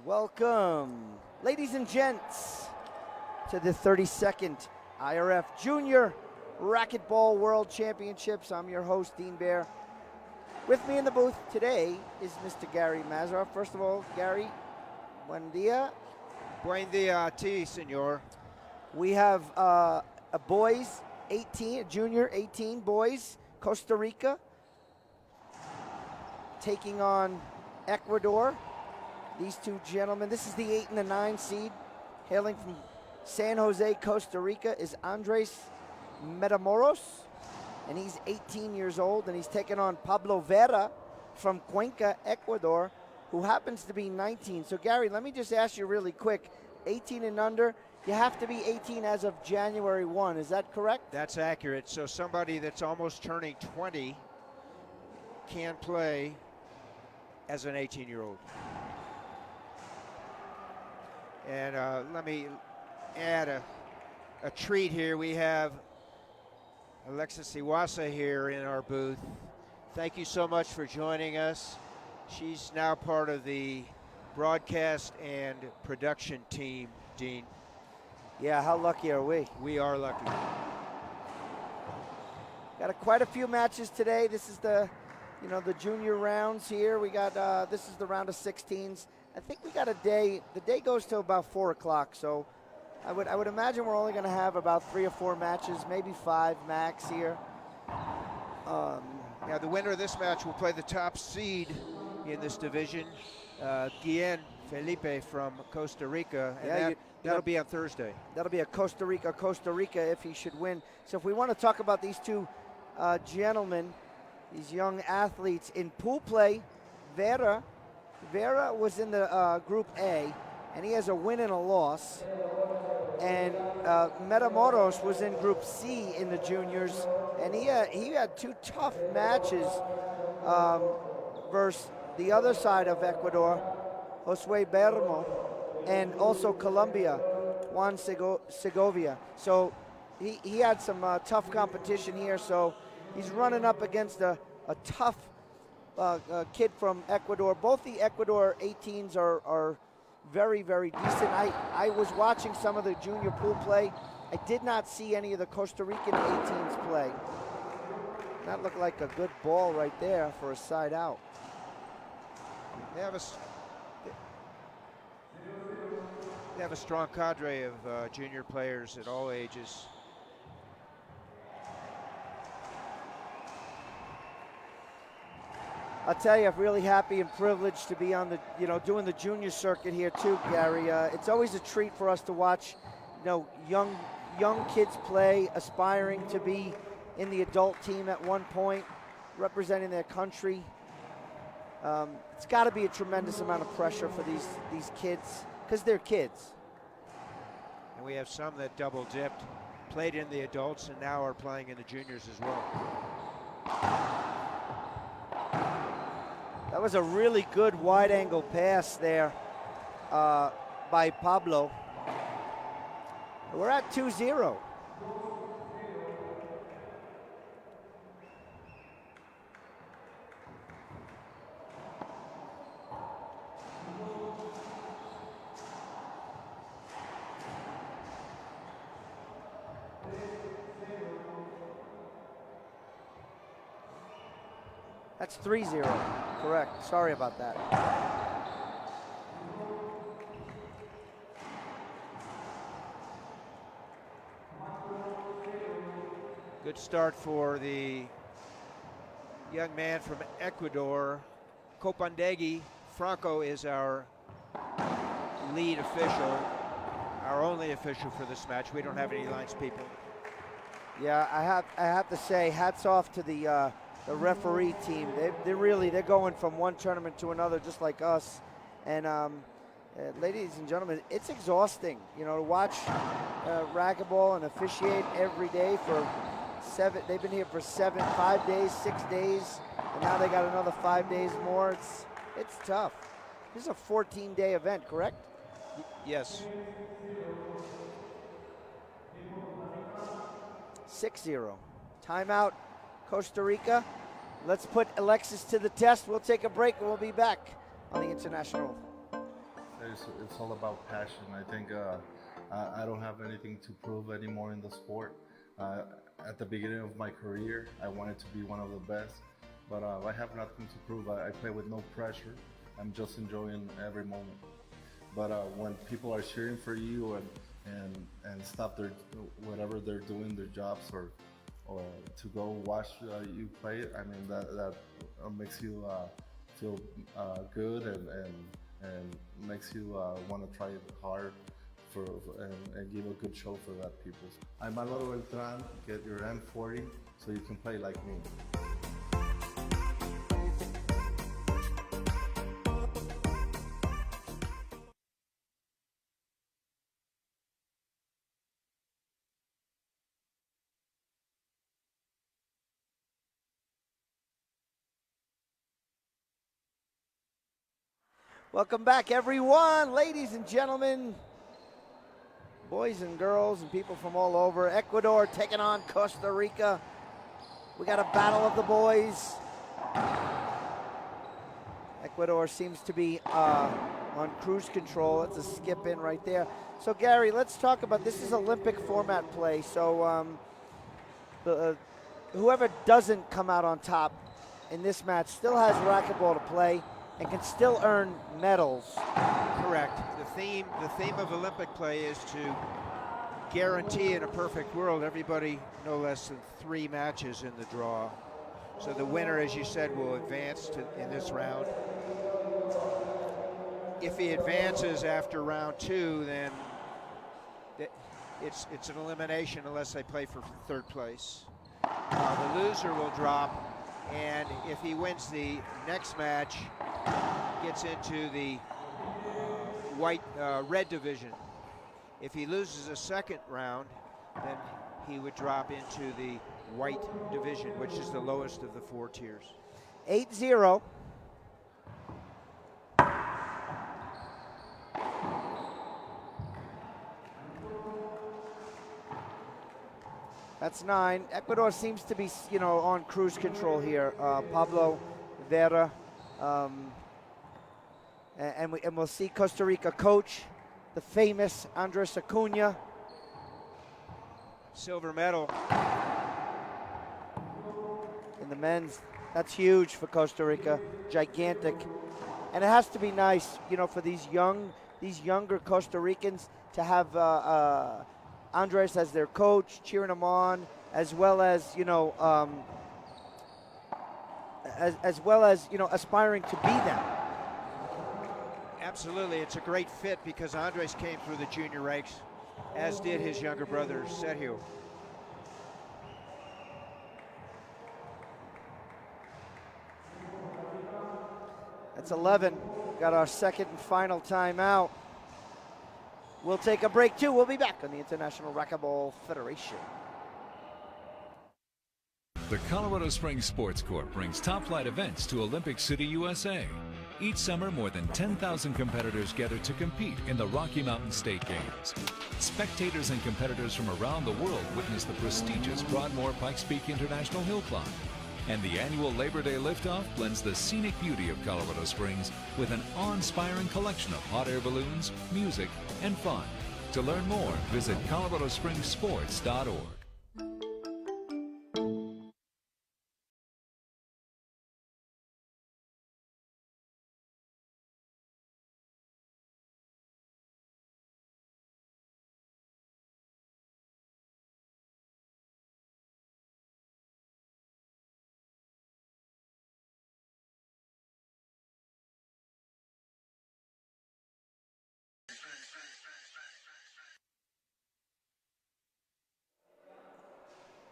Welcome, ladies and gents, to the 32nd IRF Junior Racquetball World Championships. I'm your host, Dean Bear. With me in the booth today is Mr. Gary Mazaroff. First of all, Gary, buen dia. Buen dia a ti, senor. We have a boys 18, a junior 18 boys, Costa Rica, taking on Ecuador. These two gentlemen, this is the 8 and the 9 seed, hailing from San Jose, Costa Rica, is Andres Matamoros, and he's 18 years old, and he's taking on Pablo Vera from Cuenca, Ecuador, who happens to be 19. So Gary, let me just ask you really quick, 18 and under, you have to be 18 as of January 1, is that correct? That's accurate. So somebody that's almost turning 20 can play as an 18-year-old. And let me add a treat here. We have Alexis Iwasa here in our booth. Thank you so much for joining us. She's now part of the broadcast and production team, Dean. Yeah, how lucky are we? We are lucky. Got quite a few matches today. This is the junior rounds here. We got, this is the round of 16s. I think we got a day, the day goes till about 4 o'clock, so I would imagine we're only gonna have about 3 or 4 matches, maybe 5 max here. Now the winner of this match will play the top seed in this division, Guillen Felipe from Costa Rica, and that'll be on Thursday. That'll be a Costa Rica if he should win. So if we want to talk about these two gentlemen, these young athletes in pool play, Vera was in the Group A, and he has a win and a loss. And Matamoros was in Group C in the juniors, and he had 2 tough matches versus the other side of Ecuador, Josue Bermo, and also Colombia, Juan Segovia. So he had some tough competition here, so he's running up against a tough kid from Ecuador. Both the Ecuador 18s are very, very decent. I was watching some of the junior pool play. I did not see any of the Costa Rican 18s play. That looked like a good ball right there for a side out. They have a strong cadre of junior players at all ages. I'll tell you, I'm really happy and privileged to be on the, doing the junior circuit here too, Gary. It's always a treat for us to watch, young kids play, aspiring to be in the adult team at one point, representing their country. It's got to be a tremendous amount of pressure for these kids, because they're kids. And we have some that double dipped, played in the adults, and now are playing in the juniors as well. That was a really good wide angle pass there by Pablo. We're at 2-0. That's 3-0, correct. Sorry about that. Good start for the young man from Ecuador. Copandegui Franco is our lead official, our only official for this match. We don't have any lines people. Yeah, I have to say, hats off to the referee team. They're going from one tournament to another just like us. And ladies and gentlemen, it's exhausting, to watch racquetball and officiate every day for 7. They've been here for 5 days, 6 days, and now they got another 5 days more. It's tough. This is a 14-day event, correct? Yes. 6-0. Timeout, Costa Rica. Let's put Alexis to the test. We'll take a break and we'll be back on the International it's all about passion. I think I don't have anything to prove anymore in the sport. At the beginning of my career, I wanted to be one of the best, but I have nothing to prove. I play with no pressure. I'm just enjoying every moment. But when people are cheering for you and stop their whatever they're doing, their jobs, or to go watch you play, I mean that makes you feel good and makes you want to try hard and give a good show for that people. I'm Álvaro Beltrán. Get your M40 so you can play like me. Welcome back, everyone, ladies and gentlemen, boys and girls, and people from all over. Ecuador taking on Costa Rica. We got a battle of the boys. Ecuador seems to be on cruise control. That's a skip in right there. So, Gary, let's talk about this. Is Olympic format play. So, whoever doesn't come out on top in this match still has racquetball to play and can still earn medals. Correct. The theme of Olympic play is to guarantee in a perfect world everybody no less than 3 matches in the draw. So the winner, as you said, will advance in this round. If he advances after round 2, then it's an elimination unless they play for 3rd place. The loser will drop, and if he wins the next match, gets into the red division. If he loses a 2nd round, then he would drop into the white division, which is the lowest of the 4 tiers. 8-0. That's 9. Ecuador seems to be, on cruise control here. Pablo, Vera, and we'll see Costa Rica coach, the famous Andres Acuna. Silver medal. In the men's, that's huge for Costa Rica, gigantic. And it has to be nice, for these younger Costa Ricans to have Andres as their coach, cheering them on, as well as aspiring to be them. Absolutely, it's a great fit because Andres came through the junior ranks, as did his younger brother Sergio. That's 11. Got our 2nd and final timeout. We'll take a break too. We'll be back on the International Racquetball Federation. The Colorado Springs Sports Corp brings top-flight events to Olympic City, USA. Each summer, more than 10,000 competitors gather to compete in the Rocky Mountain State Games. Spectators and competitors from around the world witness the prestigious Broadmoor Pikes Peak International Hill Climb. And the annual Labor Day liftoff blends the scenic beauty of Colorado Springs with an awe-inspiring collection of hot air balloons, music, and fun. To learn more, visit coloradospringssports.org.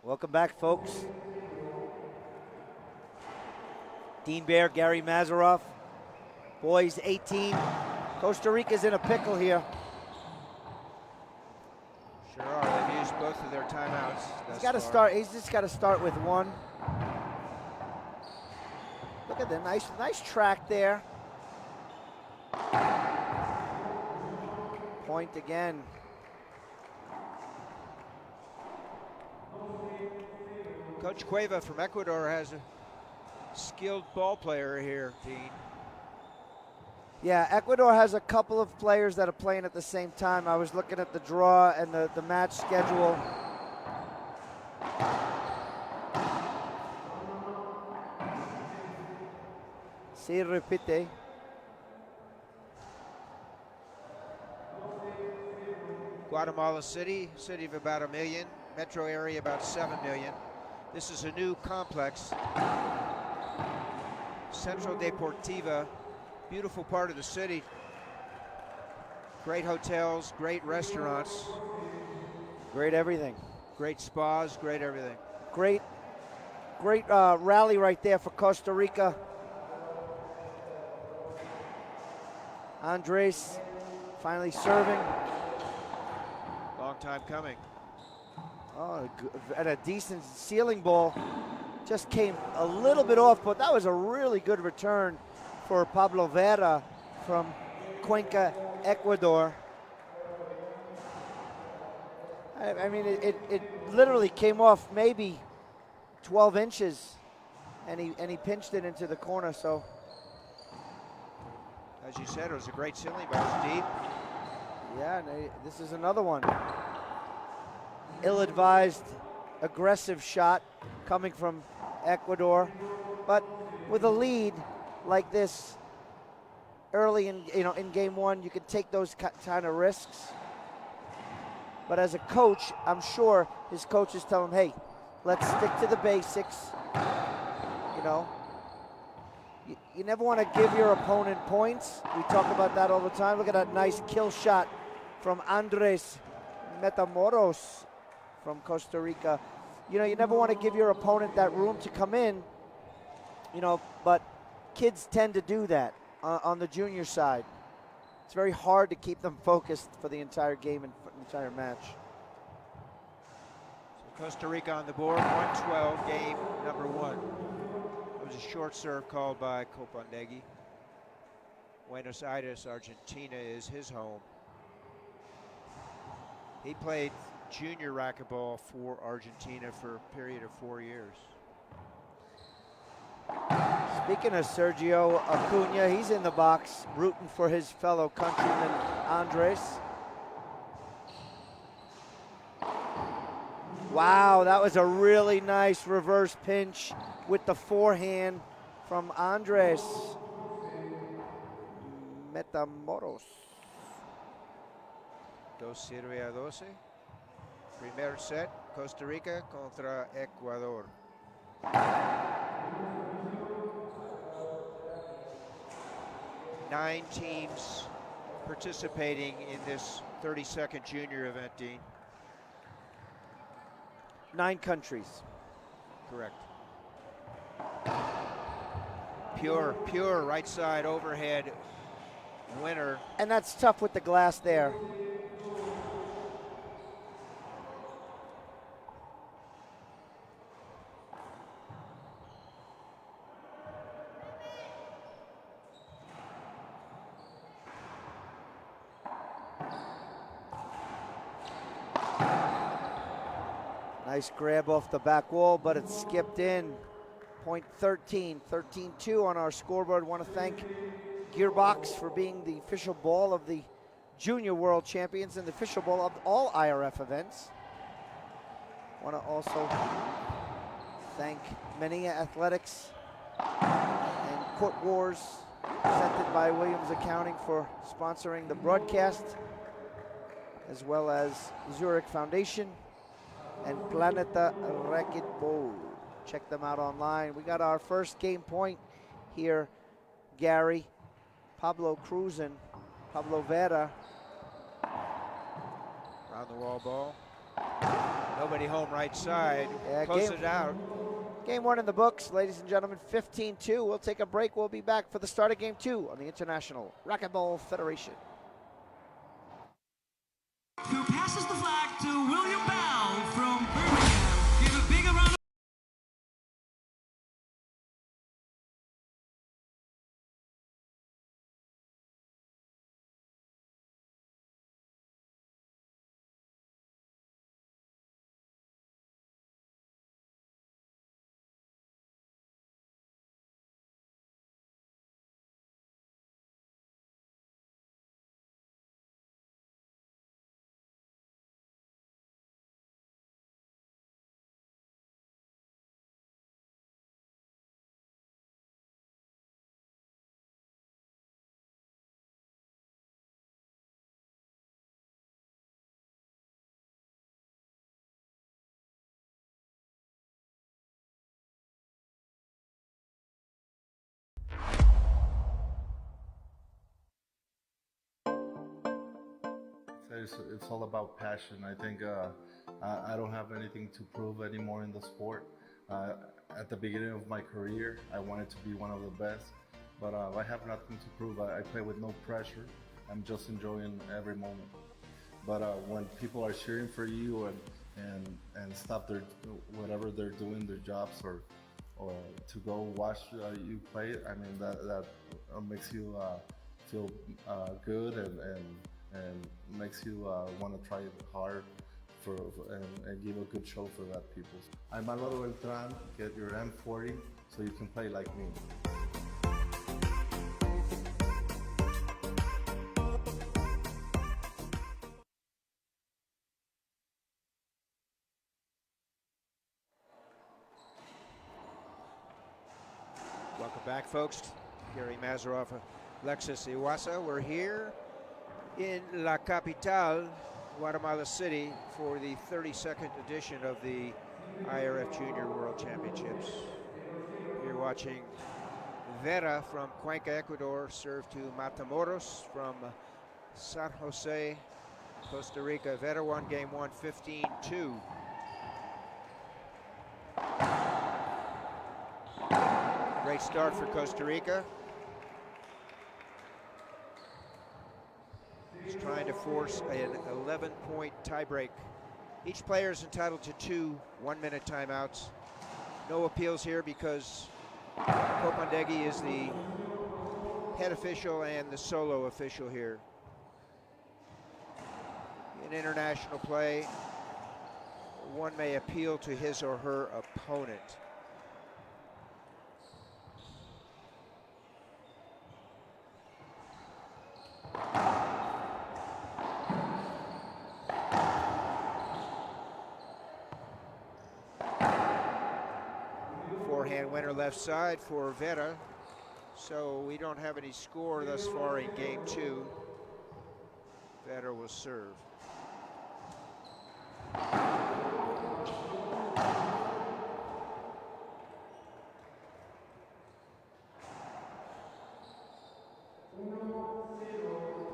Welcome back, folks. Dean Baer, Gary Mazeroff. Boys 18. Costa Rica's in a pickle here. Sure are. They've used both of their timeouts. He's just got to start with 1. Look at the nice track there. Point again. Coach Cueva from Ecuador has a skilled ball player here, Dean. Yeah, Ecuador has a couple of players that are playing at the same time. I was looking at the draw and the match schedule. Se repite. Guatemala City, city of about 1 million, metro area about 7 million. This is a new complex. Centro Deportiva, beautiful part of the city. Great hotels, great restaurants. Great everything. Great spas, great everything. Great rally right there for Costa Rica. Andres finally serving. Long time coming. Oh, and a decent ceiling ball. Just came a little bit off, but that was a really good return for Pablo Vera from Cuenca, Ecuador. I mean, it literally came off maybe 12 inches, and he pinched it into the corner. So, as you said, it was a great ceiling, but it was deep. Yeah, this is another one. Ill-advised, aggressive shot coming from Ecuador, but with a lead like this early in game one, you can take those kind of risks. But as a coach, I'm sure his coaches tell him, hey, let's stick to the basics. You know, you never want to give your opponent points. We talk about that all the time. Look at that nice kill shot from Andres Matamoros from Costa Rica. You know, you never want to give your opponent that room to come in, you know, but kids tend to do that on the junior side. It's very hard to keep them focused for the entire game and entire match. So Costa Rica on the board, 112, game number 1. It was a short serve called by Copandegui. Buenos Aires, Argentina is his home. He played junior racquetball for Argentina for a period of 4 years. Speaking of Sergio Acuna, he's in the box rooting for his fellow countryman Andres. Wow, that was a really nice reverse pinch with the forehand from Andres Matamoros. 2-12. Primer set, Costa Rica contra Ecuador. Nine teams participating in this 32nd junior event, Dean. 9 countries. Correct. Pure right side overhead winner. And that's tough with the glass there. Nice grab off the back wall, but it skipped in. Point 13, 13-2 on our scoreboard. Want to thank Gearbox for being the official ball of the Junior World Champions and the official ball of all IRF events. Want to also thank Mania Athletics and Court Wars, presented by Williams Accounting, for sponsoring the broadcast, as well as Zurich Foundation and Planeta Racquetball. Check them out online. We got our first game point here, Gary. Pablo Cruzan, Pablo Vera. Round the wall ball. Nobody home right side. Yeah, Close it out. Game 1 in the books, ladies and gentlemen, 15-2. We'll take a break. We'll be back for the start of game 2 on the International Racquetball Federation. Who passes the flag to William Bell from Birmingham. it's all about passion. I think I don't have anything to prove anymore in the sport. At the beginning of my career, I wanted to be one of the best, but I have nothing to prove. I play with no pressure. I'm just enjoying every moment. But when people are cheering for you and stop their whatever they're doing, their jobs, or to go watch you play, I mean that makes you feel good and makes you want to try hard and give a good show for that people. I'm Álvaro Beltrán. Get your M40 so you can play like me. Welcome back, folks. Gary Mazarov, Alexis Iwasa. We're here in La Capital, Guatemala City, for the 32nd edition of the IRF Junior World Championships. You're watching Vera from Cuenca, Ecuador, serve to Matamoros from San Jose, Costa Rica. Vera won game one, 15-2. Great start for Costa Rica. He's trying to force an 11-point tiebreak. Each player is entitled to 2 one-minute timeouts. No appeals here because Kopandegi is the head official and the solo official here. In international play, one may appeal to his or her opponent. Forehand winner left side for Vera. So we don't have any score thus far in game two. Vera will serve.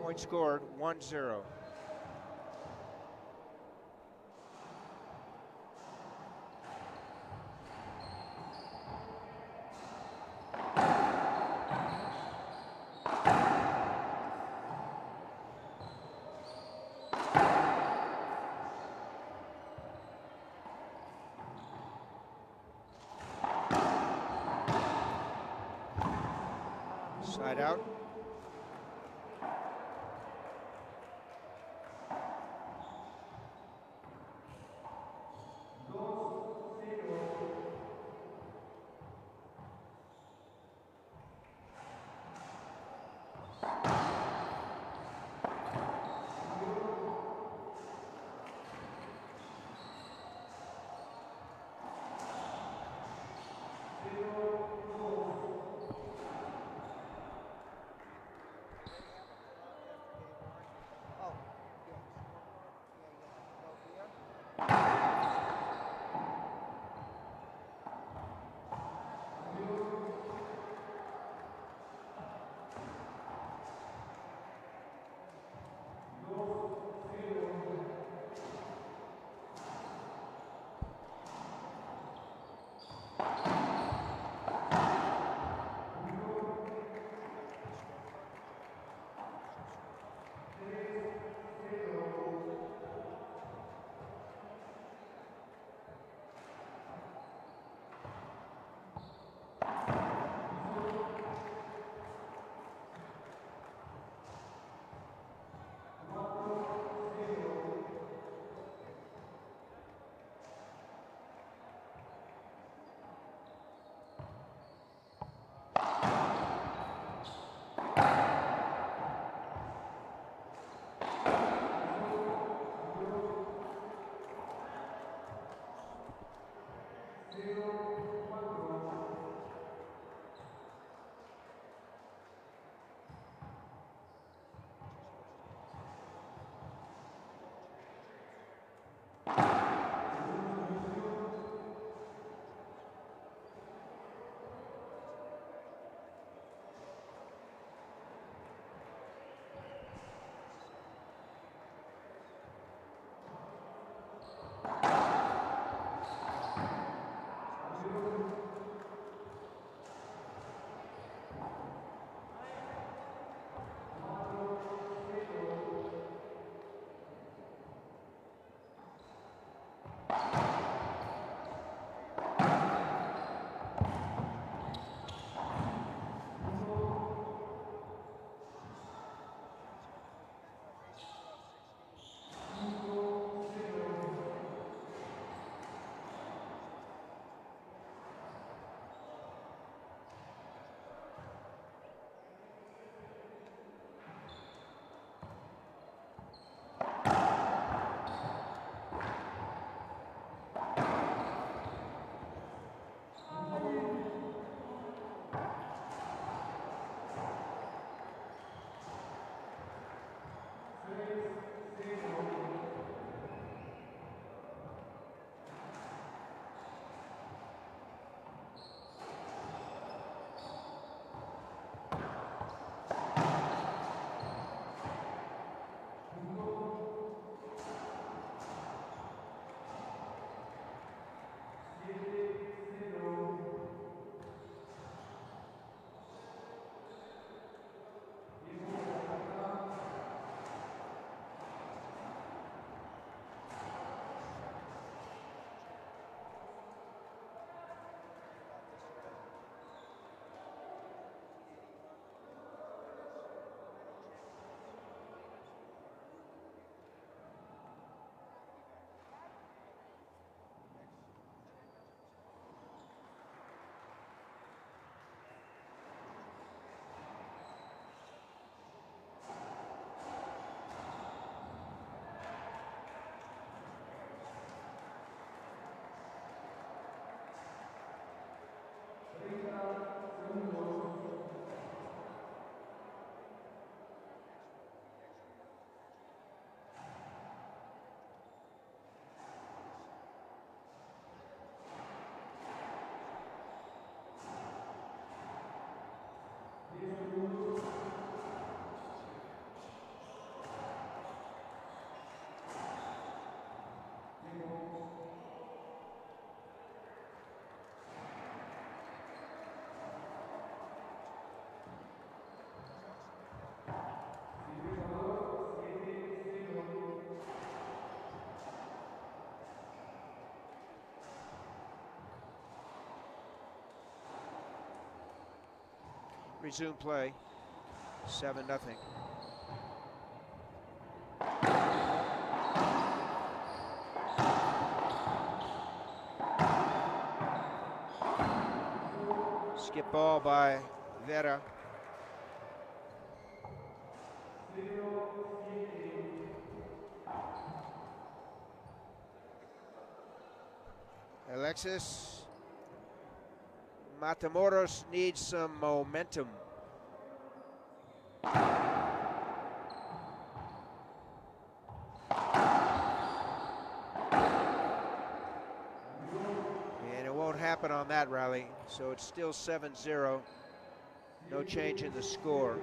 Point scored, 1-0. Side out. resume play. 7-0. Skip ball by Vera. Alexis Matamoros needs some momentum. And it won't happen on that rally, so it's still 7-0. No change in the score.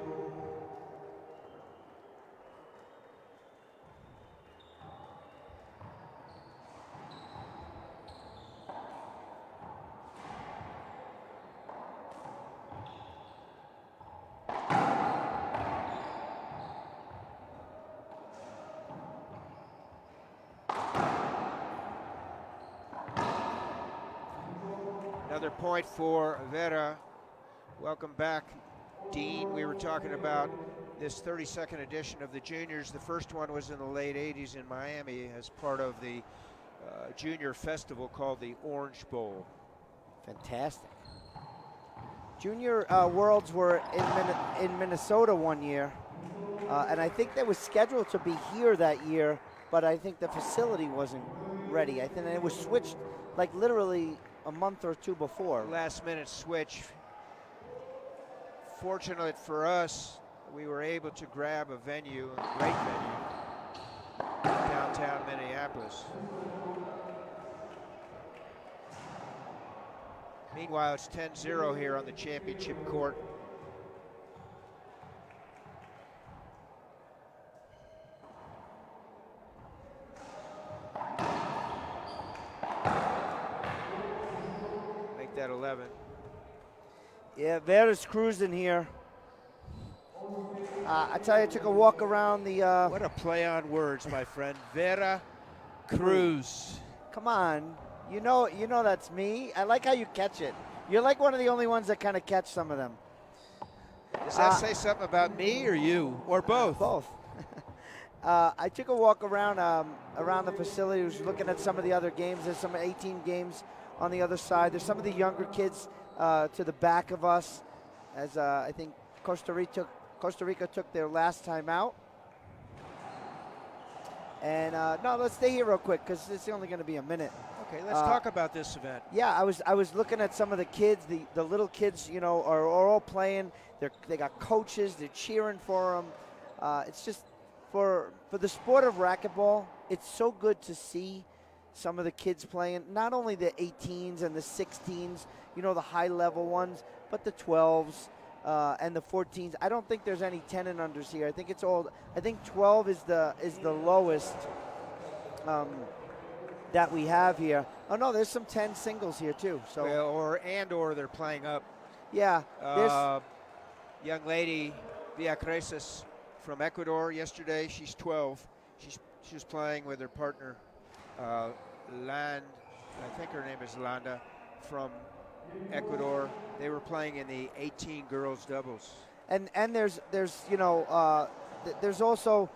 Another point for Vera. Welcome back, Dean. We were talking about this 32nd edition of the juniors. The first one was in the late 80s in Miami as part of the junior festival called the Orange Bowl. Fantastic. Junior Worlds were in Minnesota one year, and I think they were scheduled to be here that year, but I think the facility wasn't ready. I think it was switched like literally a month or two before. Last minute switch. Fortunate for us, we were able to grab a venue, a great venue, downtown Minneapolis. Meanwhile, it's 10-0 here on the championship court. Make that 11. Yeah, Vera's cruising here. I tell you, I took a walk around the... What a play on words, my friend. Vera Cruz. Come on. You know that's me. I like how you catch it. You're like one of the only ones that kind of catch some of them. Does that say something about me or you, or both? Both. I took a walk around the facility. I was looking at some of the other games. There's some 18 games on the other side. There's some of the younger kids to the back of us, as I think Costa Rica took their last time out. And no, let's stay here real quick because it's only going to be a minute. Okay, let's talk about this event. Yeah, I was looking at some of the kids. The little kids, you know, are all playing. They got coaches. They're cheering for them. It's just for the sport of racquetball. It's so good to see some of the kids playing. Not only the 18s and the 16s, you know, the high level ones, but the 12s and the 14s. I don't think there's any 10 and unders here. I think it's all. I think 12 is the lowest. That we have here. Oh no, there's some 10 singles here too. So well, or they're playing up. Yeah, young lady Vera ECU from Ecuador yesterday. She's 12. She was playing with her partner Land. I think her name is Landa from Ecuador. They were playing in the 18 girls doubles. And there's you know there's also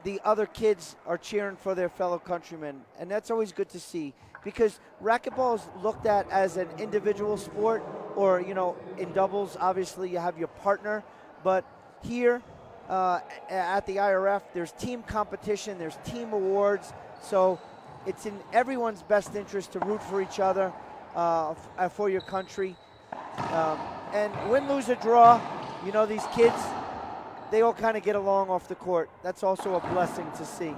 the other kids are cheering for their fellow countrymen, and that's always good to see because racquetball is looked at as an individual sport, or you know, in doubles obviously you have your partner, but here at the IRF there's team competition, there's team awards, so it's in everyone's best interest to root for each other for your country, and win, lose, or draw, you know, these kids, they all kind of get along off the court. That's also a blessing to see.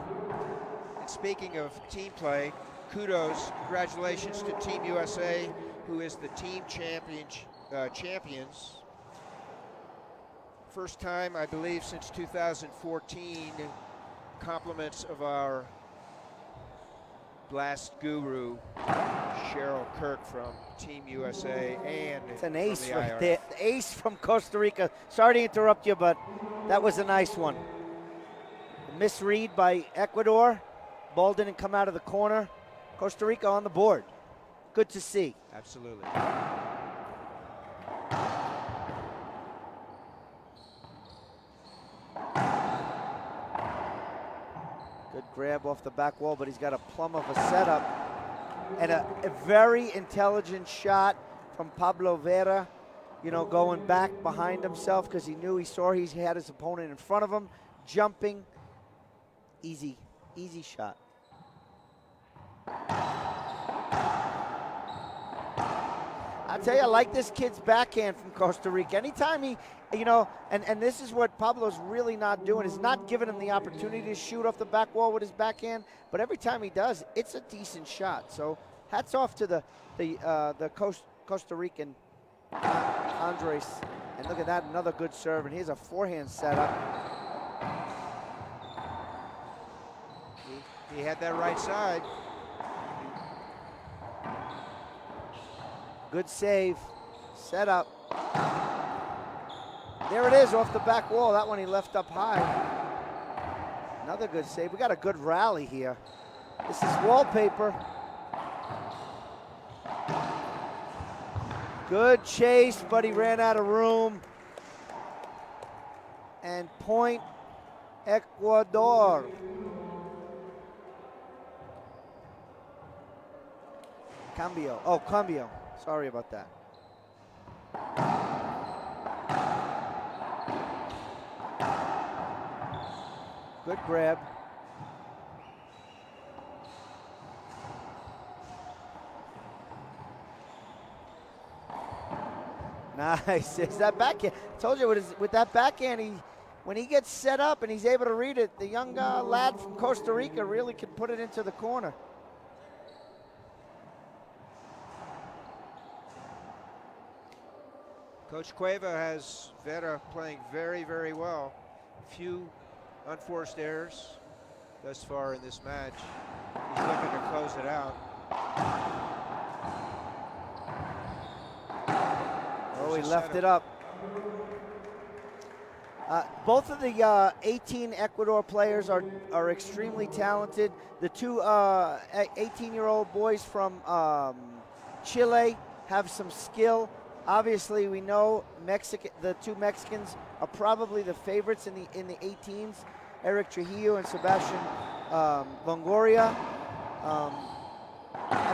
And speaking of team play, kudos, congratulations to Team USA, who is the team champions. First time, I believe, since 2014. Compliments of our blast guru, Cheryl Kirk from Team USA, and it's an ace from the right IRF. there. The ace from Costa Rica. Sorry to interrupt you, but that was a nice one. Misread by Ecuador. Ball didn't come out of the corner. Costa Rica on the board. Good to see. Absolutely. grab off the back wall, but he's got a plum of a setup. And a very intelligent shot from Pablo Vera, you know, going back behind himself because he saw he had his opponent in front of him, jumping. Easy shot. I tell you, I like this kid's backhand from Costa Rica. Anytime he, you know, and this is what Pablo's really not doing, is not giving him the opportunity to shoot off the back wall with his backhand, but every time he does, it's a decent shot. So hats off to the Costa Rican Andres. And look at that, another good serve, and here's a forehand setup. He had that right side. Good save, set up. There it is off the back wall. That one he left up high. Another good save. We got a good rally here. This is wallpaper. Good chase, but he ran out of room. And point Ecuador. Cambio. Sorry about that. Good grab. Nice. Is that backhand? I told you with that backhand, when he gets set up and he's able to read it, the young lad from Costa Rica really can put it into the corner. Coach Cueva has Vera playing very, very well. Few unforced errors thus far in this match. He's looking to close it out. Oh, he left it up. Both of the 18 Ecuador players are extremely talented. The two 18-year-old boys from Chile have some skill. Obviously, we know the two Mexicans are probably the favorites in the 18s, Eric Trujillo and Sebastian Longoria.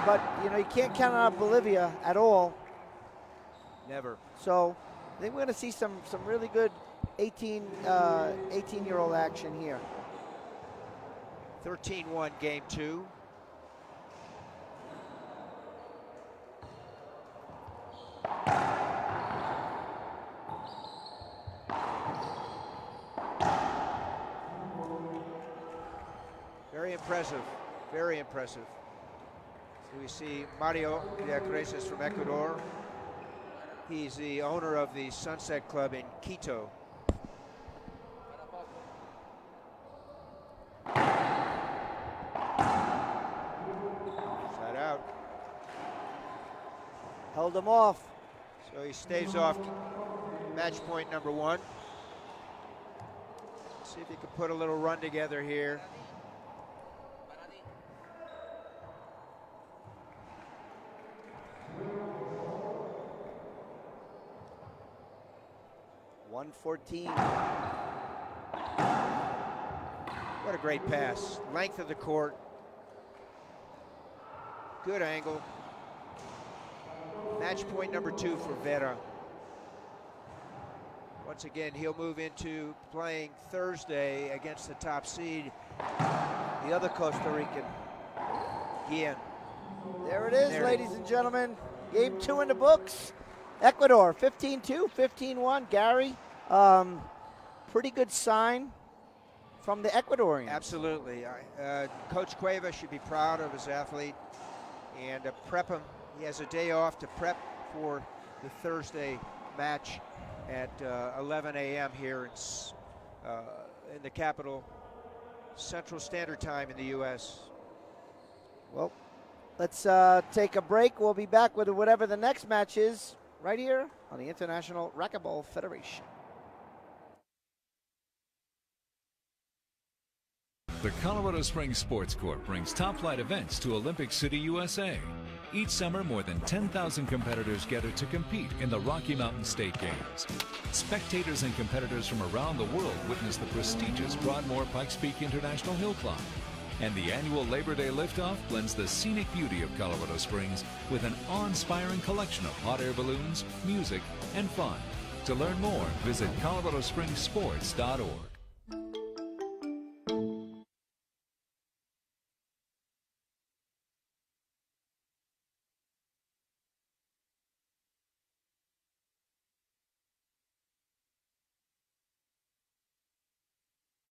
But you know, you can't count out Bolivia at all. Never. So I think we're going to see some really good 18-year-old action here. 13-1 game 2. Very impressive, very impressive. So we see Mario Villacreces from Ecuador. He's the owner of the Sunset Club in Quito. Side out. Held him off. So he staves off match point number 1. See if he can put a little run together here. .114. What a great pass. Length of the court. Good angle. Match point number 2 for Vera. Once again, he'll move into playing Thursday against the top seed, The other Costa Rican. Guillen. There it is, ladies and gentlemen. Game 2 in the books. Ecuador, 15-2, 15-1. Gary, pretty good sign from the Ecuadorians. Absolutely. Coach Cueva should be proud of his athlete and prep him. He has a day off to prep for the Thursday match at 11 a.m. here in the capital, Central Standard Time in the U.S. Well, let's take a break. We'll be back with whatever the next match is right here on the International Racquetball Federation. The Colorado Springs Sports Corp brings top-flight events to Olympic City, USA. Each summer, more than 10,000 competitors gather to compete in the Rocky Mountain State Games. Spectators and competitors from around the world witness the prestigious Broadmoor Pikes Peak International Hill Climb, And the annual Labor Day liftoff blends the scenic beauty of Colorado Springs with an awe-inspiring collection of hot air balloons, music, and fun. To learn more, visit coloradospringssports.org.